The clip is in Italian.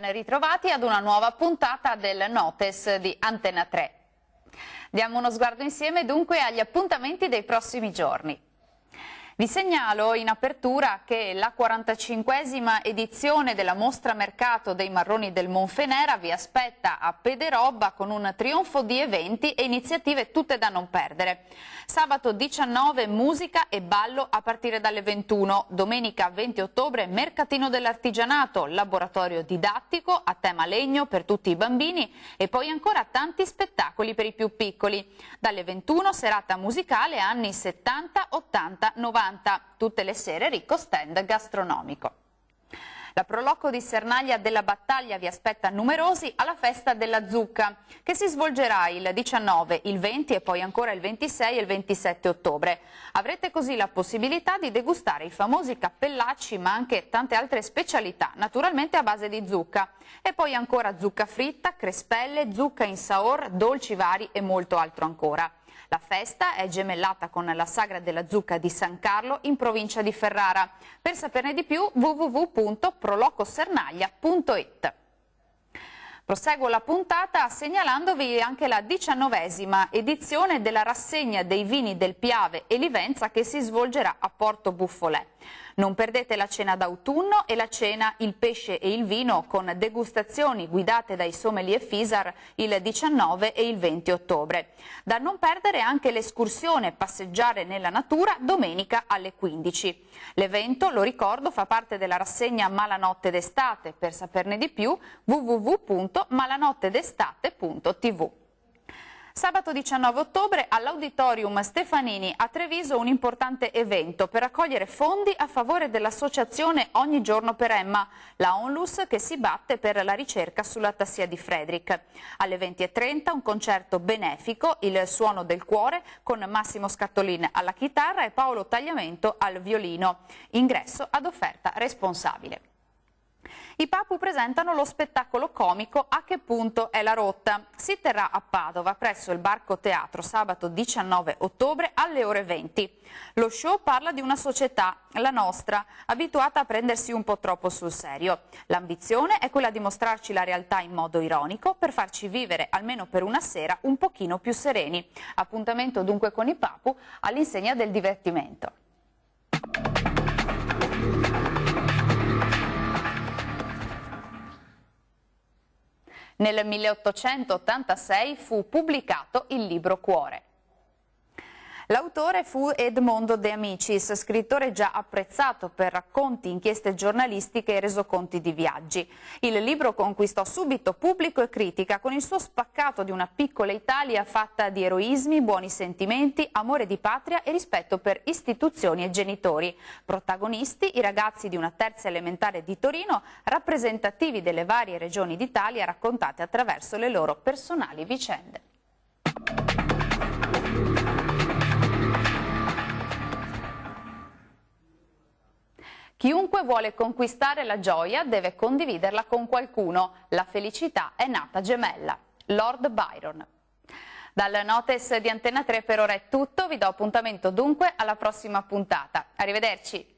Ben ritrovati ad una nuova puntata del Notes di Antena 3. Diamo uno sguardo insieme dunque agli appuntamenti dei prossimi giorni. Vi segnalo in apertura che la 45esima edizione della Mostra Mercato dei Marroni del Monfenera vi aspetta a Pederobba con un trionfo di eventi e iniziative tutte da non perdere. Sabato 19 musica e ballo a partire dalle 21, domenica 20 ottobre mercatino dell'artigianato, laboratorio didattico a tema legno per tutti i bambini e poi ancora tanti spettacoli per i più piccoli. Dalle 21 serata musicale anni 70, 80, 90, tutte le sere ricco stand gastronomico. La Proloco di Sernaglia della Battaglia vi aspetta numerosi alla festa della zucca, che si svolgerà il 19, il 20 e poi ancora il 26 e il 27 ottobre. Avrete così la possibilità di degustare i famosi cappellacci, ma anche tante altre specialità, naturalmente a base di zucca. E poi ancora zucca fritta, crespelle, zucca in saor, dolci vari e molto altro ancora. La festa è gemellata con la Sagra della Zucca di San Carlo in provincia di Ferrara. Per saperne di più www.prolocosernaglia.it. Proseguo la puntata segnalandovi anche la 19esima edizione della rassegna dei vini del Piave e Livenza che si svolgerà a Porto Buffolè. Non perdete la cena d'autunno e la cena Il pesce e il vino con degustazioni guidate dai sommelier Fisar il 19 e il 20 ottobre. Da non perdere anche l'escursione Passeggiare nella natura domenica alle 15. L'evento, lo ricordo, fa parte della rassegna Malanotte d'estate. Per saperne di più www.malanottedestate.tv. Sabato 19 ottobre all'Auditorium Stefanini a Treviso un importante evento per raccogliere fondi a favore dell'associazione Ogni Giorno per Emma, la Onlus che si batte per la ricerca sulla tassia di Frederick. Alle 20:30 un concerto benefico, Il suono del cuore, con Massimo Scattolin alla chitarra e Paolo Tagliamento al violino. Ingresso ad offerta responsabile. I Papu presentano lo spettacolo comico A che punto è la rotta. Si terrà a Padova presso il Barco Teatro sabato 19 ottobre alle ore 20. Lo show parla di una società, la nostra, abituata a prendersi un po' troppo sul serio. L'ambizione è quella di mostrarci la realtà in modo ironico per farci vivere almeno per una sera un pochino più sereni. Appuntamento dunque con i Papu all'insegna del divertimento. Nel 1886 fu pubblicato il libro Cuore. L'autore fu Edmondo De Amicis, scrittore già apprezzato per racconti, inchieste giornalistiche e resoconti di viaggi. Il libro conquistò subito pubblico e critica con il suo spaccato di una piccola Italia fatta di eroismi, buoni sentimenti, amore di patria e rispetto per istituzioni e genitori. Protagonisti i ragazzi di una terza elementare di Torino, rappresentativi delle varie regioni d'Italia raccontate attraverso le loro personali vicende. Chiunque vuole conquistare la gioia deve condividerla con qualcuno. La felicità è nata gemella. Lord Byron. Dal Notes di Antena 3 per ora è tutto, vi do appuntamento dunque alla prossima puntata. Arrivederci.